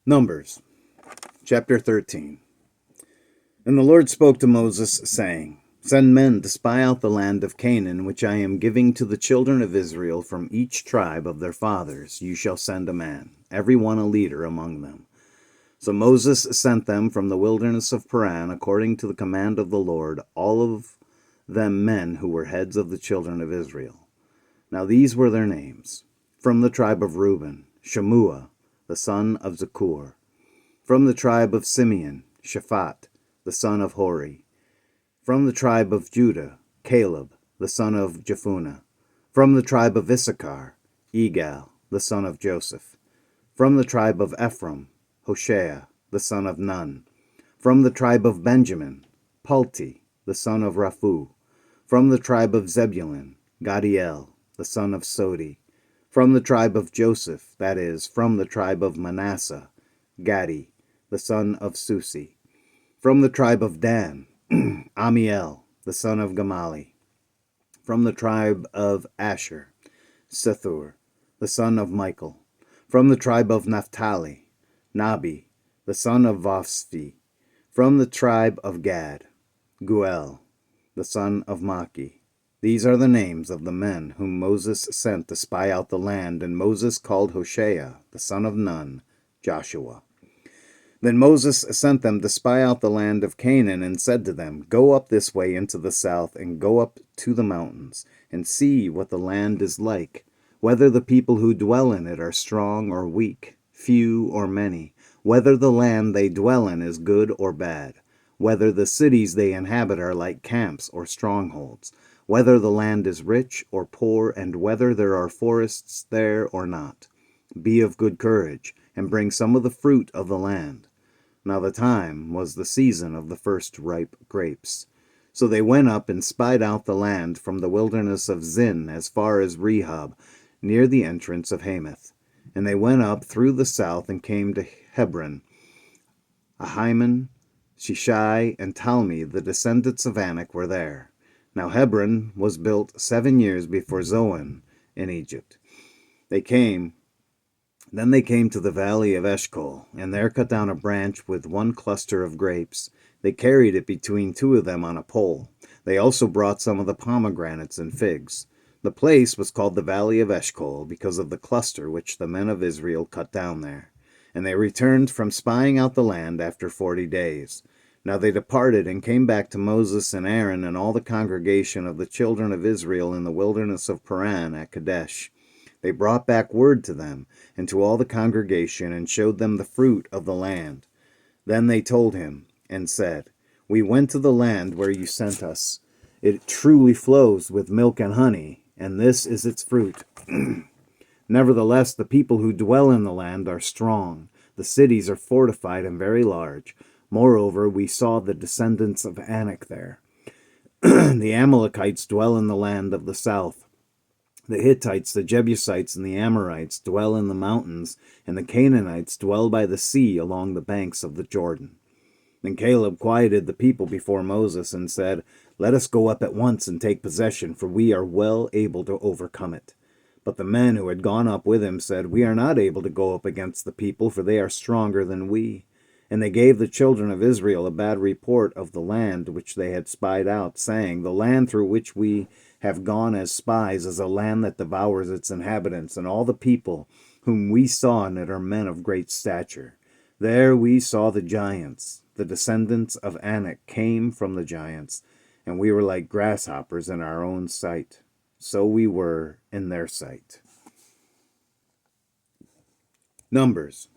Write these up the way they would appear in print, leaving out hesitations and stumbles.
Numbers, chapter 13. And the Lord spoke to Moses, saying, Send men to spy out the land of Canaan, which I am giving to the children of Israel from each tribe of their fathers. You shall send a man, every one a leader among them. So Moses sent them from the wilderness of Paran, according to the command of the Lord, all of them men who were heads of the children of Israel. Now these were their names. From the tribe of Reuben, Shammua, the son of Zakur. From the tribe of Simeon, Shaphat, the son of Hori. From the tribe of Judah, Caleb, the son of Jephunneh. From the tribe of Issachar, Igal, the son of Joseph. From the tribe of Ephraim, Hoshea, the son of Nun. From the tribe of Benjamin, Palti, the son of Raphu. From the tribe of Zebulun, Gadiel, the son of Sodi. From the tribe of Joseph, that is, from the tribe of Manasseh, Gadi, the son of Susi. From the tribe of Dan, Amiel, the son of Gamali. From the tribe of Asher, Sethur, the son of Michael. From the tribe of Naphtali, Nabi, the son of Vophsi. From the tribe of Gad, Guel, the son of Maki. These are the names of the men whom Moses sent to spy out the land, and Moses called Hoshea, the son of Nun, Joshua. Then Moses sent them to spy out the land of Canaan, and said to them, Go up this way into the south, and go up to the mountains, and see what the land is like, whether the people who dwell in it are strong or weak, few or many, whether the land they dwell in is good or bad, whether the cities they inhabit are like camps or strongholds, whether the land is rich or poor, and whether there are forests there or not. Be of good courage, and bring some of the fruit of the land. Now the time was the season of the first ripe grapes. So they went up and spied out the land from the wilderness of Zin as far as Rehob, near the entrance of Hamath. And they went up through the south and came to Hebron. Ahiman, Shishai, and Talmi, the descendants of Anak, were there. Now Hebron was built 7 years before Zoan in Egypt. Then they came to the valley of Eshcol, and there cut down a branch with one cluster of grapes. They carried it between two of them on a pole. They also brought some of the pomegranates and figs. The place was called the valley of Eshcol because of the cluster which the men of Israel cut down there. And they returned from spying out the land after 40 days. Now they departed and came back to Moses and Aaron and all the congregation of the children of Israel in the wilderness of Paran at Kadesh. They brought back word to them and to all the congregation, and showed them the fruit of the land. Then they told him and said, We went to the land where you sent us. It truly flows with milk and honey, and this is its fruit. Nevertheless, the people who dwell in the land are strong. The cities are fortified and very large. Moreover, we saw the descendants of Anak there. The Amalekites dwell in the land of the south. The Hittites, the Jebusites, and the Amorites dwell in the mountains, and the Canaanites dwell by the sea along the banks of the Jordan. Then Caleb quieted the people before Moses and said, Let us go up at once and take possession, for we are well able to overcome it. But the men who had gone up with him said, We are not able to go up against the people, for they are stronger than we. And they gave the children of Israel a bad report of the land which they had spied out, saying, The land through which we have gone as spies is a land that devours its inhabitants, and all the people whom we saw in it are men of great stature. There we saw the giants. The descendants of Anak came from the giants, and we were like grasshoppers in our own sight. So we were in their sight. Numbers,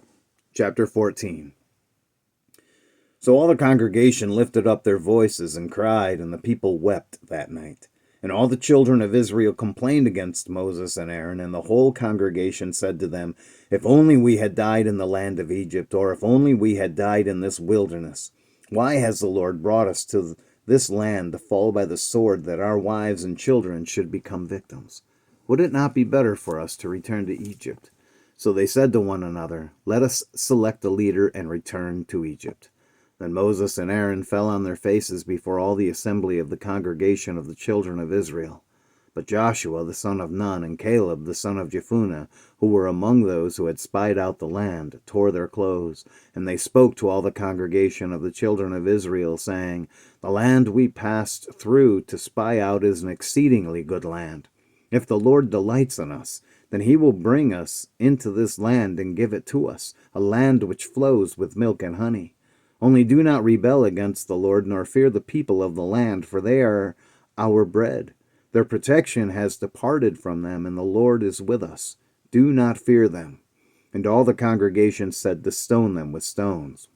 chapter 14. So all the congregation lifted up their voices and cried, and the people wept that night. And all the children of Israel complained against Moses and Aaron, and the whole congregation said to them, If only we had died in the land of Egypt, or if only we had died in this wilderness. Why has the Lord brought us to this land to fall by the sword, that our wives and children should become victims? Would it not be better for us to return to Egypt? So they said to one another, Let us select a leader and return to Egypt. Then Moses and Aaron fell on their faces before all the assembly of the congregation of the children of Israel. But Joshua the son of Nun and Caleb the son of Jephunneh, who were among those who had spied out the land, tore their clothes, and they spoke to all the congregation of the children of Israel, saying, The land we passed through to spy out is an exceedingly good land. If the Lord delights in us, then he will bring us into this land and give it to us, a land which flows with milk and honey. Only do not rebel against the Lord, nor fear the people of the land, for they are our bread. Their protection has departed from them, and the Lord is with us. Do not fear them. And all the congregation said to stone them with stones.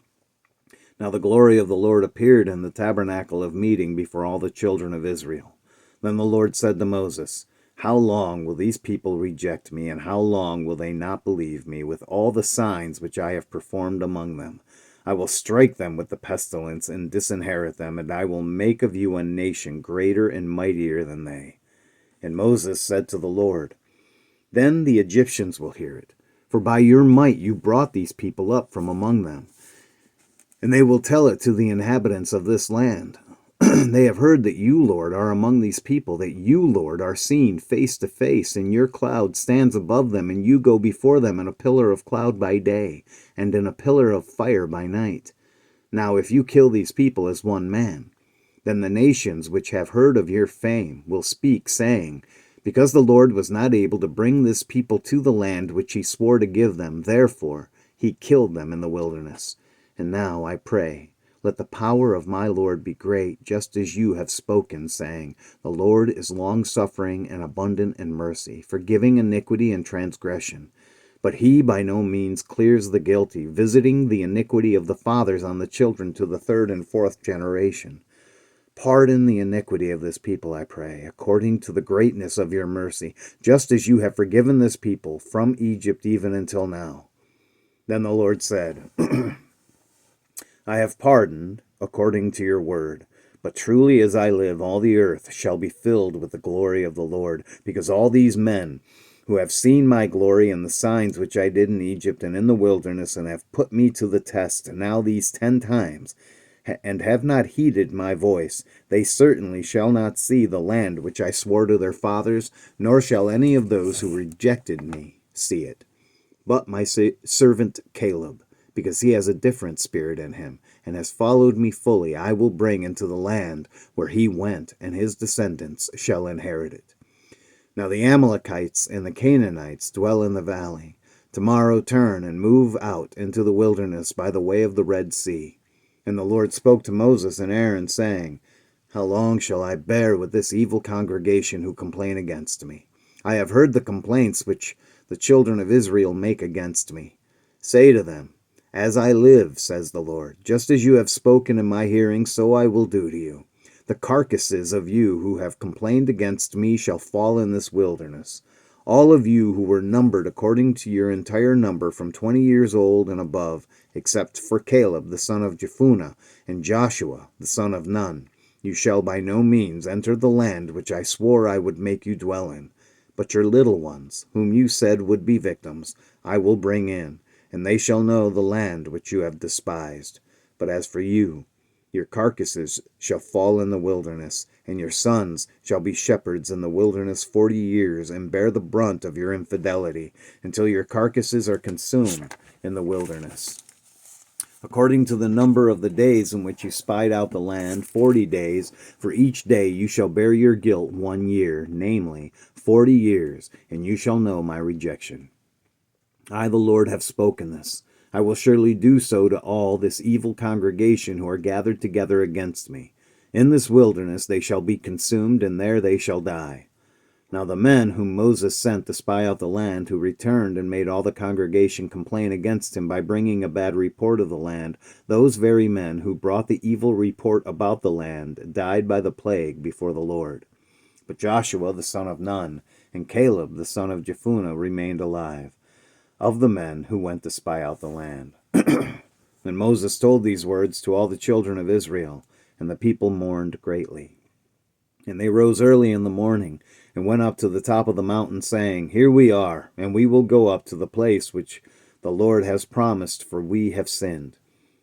Now the glory of the Lord appeared in the tabernacle of meeting before all the children of Israel. Then the Lord said to Moses, How long will these people reject me, and how long will they not believe me, with all the signs which I have performed among them? I will strike them with the pestilence and disinherit them, and I will make of you a nation greater and mightier than they. And Moses said to the Lord, Then the Egyptians will hear it, for by your might you brought these people up from among them. And they will tell it to the inhabitants of this land. They have heard that you, Lord, are among these people, that you, Lord, are seen face to face, and your cloud stands above them, and you go before them in a pillar of cloud by day, and in a pillar of fire by night. Now if you kill these people as one man, then the nations which have heard of your fame will speak, saying, Because the Lord was not able to bring this people to the land which he swore to give them, therefore he killed them in the wilderness. And now I pray, let the power of my Lord be great, just as you have spoken, saying, The Lord is long-suffering and abundant in mercy, forgiving iniquity and transgression. But he by no means clears the guilty, visiting the iniquity of the fathers on the children to the third and fourth generation. Pardon the iniquity of this people, I pray, according to the greatness of your mercy, just as you have forgiven this people from Egypt even until now. Then the Lord said, I have pardoned according to your word. But truly as I live, all the earth shall be filled with the glory of the Lord, because all these men who have seen my glory and the signs which I did in Egypt and in the wilderness, and have put me to the test now these 10 times, and have not heeded my voice, they certainly shall not see the land which I swore to their fathers, nor shall any of those who rejected me see it. But my servant Caleb, because he has a different spirit in him, and has followed me fully, I will bring into the land where he went, and his descendants shall inherit it. Now the Amalekites and the Canaanites dwell in the valley. Tomorrow turn and move out into the wilderness by the way of the Red Sea. And the Lord spoke to Moses and Aaron, saying, How long shall I bear with this evil congregation who complain against me? I have heard the complaints which the children of Israel make against me. Say to them, As I live, says the Lord, just as you have spoken in my hearing, so I will do to you. The carcasses of you who have complained against me shall fall in this wilderness. All of you who were numbered according to your entire number from 20 years old and above, except for Caleb the son of Jephunneh and Joshua the son of Nun, you shall by no means enter the land which I swore I would make you dwell in. But your little ones, whom you said would be victims, I will bring in, and they shall know the land which you have despised. But as for you, your carcasses shall fall in the wilderness, and your sons shall be shepherds in the wilderness 40 years, and bear the brunt of your infidelity, until your carcasses are consumed in the wilderness. According to the number of the days in which you spied out the land, 40 days, for each day you shall bear your guilt 1 year, namely, 40 years, and you shall know my rejection. I, the Lord, have spoken this. I will surely do so to all this evil congregation who are gathered together against me. In this wilderness they shall be consumed, and there they shall die. Now the men whom Moses sent to spy out the land, who returned and made all the congregation complain against him by bringing a bad report of the land, those very men who brought the evil report about the land died by the plague before the Lord. But Joshua the son of Nun and Caleb the son of Jephunneh remained alive, of the men who went to spy out the land. And Moses told these words to all the children of Israel, and the people mourned greatly. And they rose early in the morning, and went up to the top of the mountain, saying, Here we are, and we will go up to the place which the Lord has promised, for we have sinned.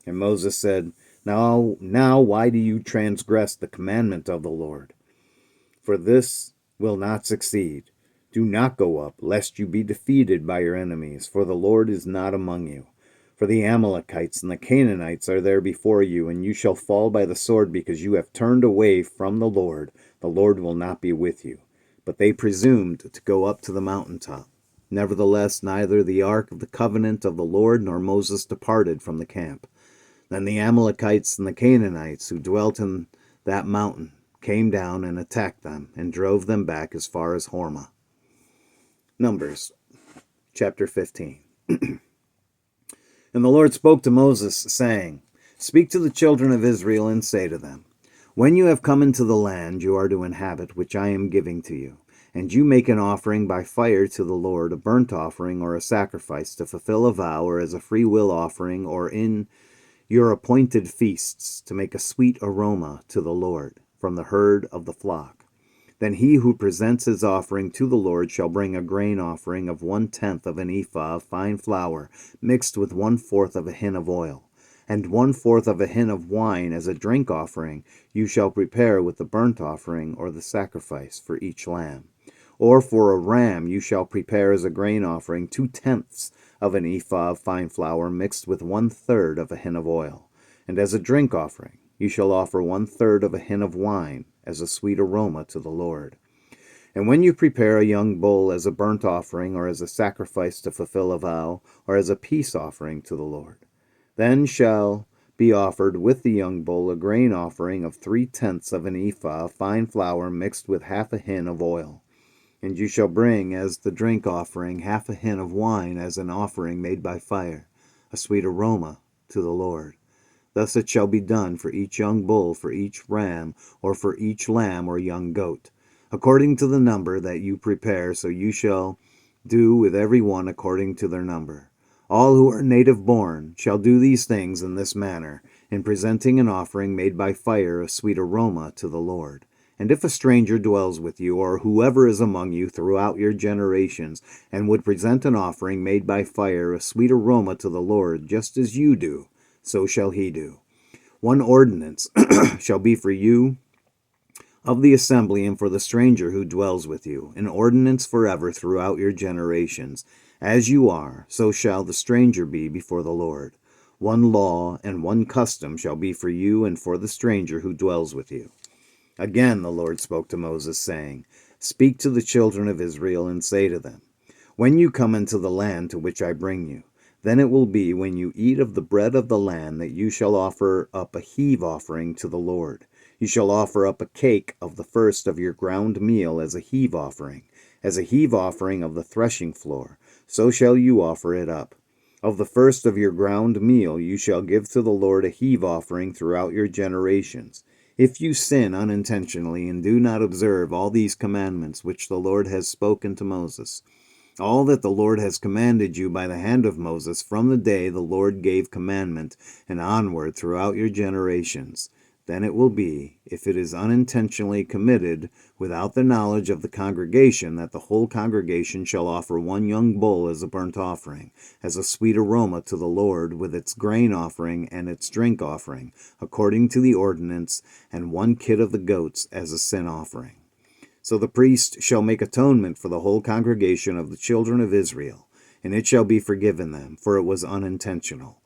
And Moses said, Now why do you transgress the commandment of the Lord? For this will not succeed. Do not go up, lest you be defeated by your enemies, for the Lord is not among you. For the Amalekites and the Canaanites are there before you, and you shall fall by the sword because you have turned away from the Lord. The Lord will not be with you. But they presumed to go up to the mountaintop. Nevertheless, neither the ark of the covenant of the Lord nor Moses departed from the camp. Then the Amalekites and the Canaanites who dwelt in that mountain came down and attacked them and drove them back as far as Hormah. Numbers chapter 15. And the Lord spoke to Moses, saying, Speak to the children of Israel and say to them, When you have come into the land you are to inhabit, which I am giving to you, and you make an offering by fire to the Lord, a burnt offering or a sacrifice, to fulfill a vow, or as a free will offering, or in your appointed feasts, to make a sweet aroma to the Lord from the herd of the flock. Then he who presents his offering to the Lord shall bring a grain offering of 1/10 of an ephah of fine flour, mixed with 1/4 of a hin of oil, and 1/4 of a hin of wine as a drink offering you shall prepare with the burnt offering or the sacrifice for each lamb. Or for a ram you shall prepare as a grain offering 2/10 of an ephah of fine flour mixed with 1/3 of a hin of oil, and as a drink offering you shall offer 1/3 of a hin of wine as a sweet aroma to the Lord. And when you prepare a young bull as a burnt offering, or as a sacrifice to fulfill a vow, or as a peace offering to the Lord, then shall be offered with the young bull a grain offering of 3/10 of an ephah of fine flour mixed with half a hin of oil. And you shall bring as the drink offering half a hin of wine as an offering made by fire, a sweet aroma to the Lord. Thus it shall be done for each young bull, for each ram, or for each lamb or young goat, according to the number that you prepare, so you shall do with every one according to their number. All who are native born shall do these things in this manner, in presenting an offering made by fire, a sweet aroma to the Lord. And if a stranger dwells with you, or whoever is among you throughout your generations, and would present an offering made by fire, a sweet aroma to the Lord, just as you do, so shall he do. One ordinance shall be for you of the assembly and for the stranger who dwells with you, an ordinance forever throughout your generations. As you are, so shall the stranger be before the Lord. One law and one custom shall be for you and for the stranger who dwells with you. Again the Lord spoke to Moses, saying, Speak to the children of Israel and say to them, When you come into the land to which I bring you, then it will be when you eat of the bread of the land that you shall offer up a heave offering to the Lord. You shall offer up a cake of the first of your ground meal as a heave offering of the threshing floor. So shall you offer it up. Of the first of your ground meal you shall give to the Lord a heave offering throughout your generations. If you sin unintentionally and do not observe all these commandments which the Lord has spoken to Moses, all that the Lord has commanded you by the hand of Moses from the day the Lord gave commandment and onward throughout your generations, then it will be, if it is unintentionally committed without the knowledge of the congregation, that the whole congregation shall offer one young bull as a burnt offering, as a sweet aroma to the Lord, with its grain offering and its drink offering, according to the ordinance, and one kid of the goats as a sin offering. So the priest shall make atonement for the whole congregation of the children of Israel, and it shall be forgiven them, for it was unintentional.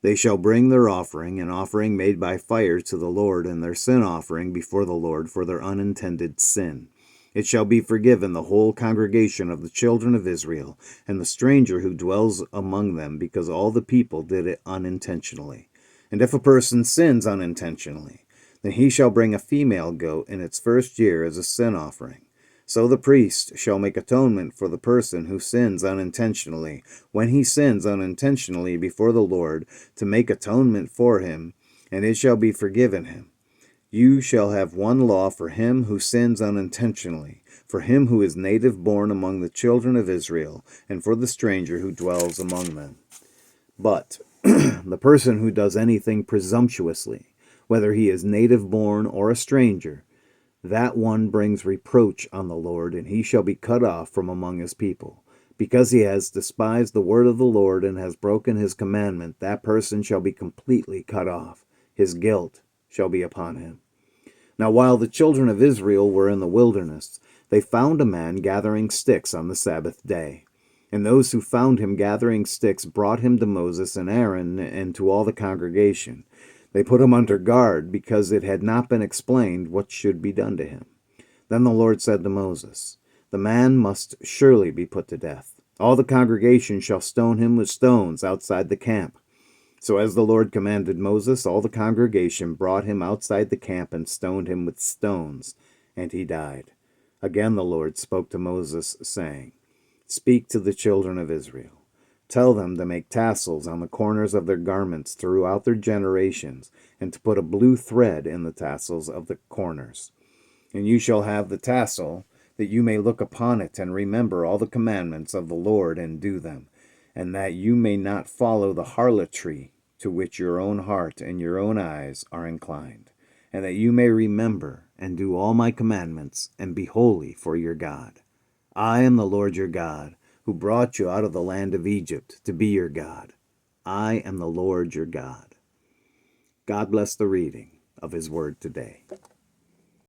They shall bring their offering, an offering made by fire to the Lord, and their sin offering before the Lord for their unintended sin. It shall be forgiven the whole congregation of the children of Israel, and the stranger who dwells among them, because all the people did it unintentionally. And if a person sins unintentionally, then he shall bring a female goat in its first year as a sin offering. So the priest shall make atonement for the person who sins unintentionally, when he sins unintentionally before the Lord, to make atonement for him, and it shall be forgiven him. You shall have one law for him who sins unintentionally, for him who is native born among the children of Israel, and for the stranger who dwells among them. But the person who does anything presumptuously, whether he is native born or a stranger, that one brings reproach on the Lord, and he shall be cut off from among his people. Because he has despised the word of the Lord and has broken his commandment, that person shall be completely cut off. His guilt shall be upon him. Now while the children of Israel were in the wilderness, they found a man gathering sticks on the Sabbath day. And those who found him gathering sticks brought him to Moses and Aaron and to all the congregation. They put him under guard because it had not been explained what should be done to him. Then the Lord said to Moses, "The man must surely be put to death. All the congregation shall stone him with stones outside the camp." So as the Lord commanded Moses, all the congregation brought him outside the camp and stoned him with stones, and he died. Again the Lord spoke to Moses, saying, "Speak to the children of Israel. Tell them to make tassels on the corners of their garments throughout their generations, and to put a blue thread in the tassels of the corners. And you shall have the tassel, that you may look upon it and remember all the commandments of the Lord and do them, and that you may not follow the harlotry to which your own heart and your own eyes are inclined, and that you may remember and do all my commandments and be holy for your God. I am the Lord your God, who brought you out of the land of Egypt to be your God. I am the Lord your God." God bless the reading of his word today.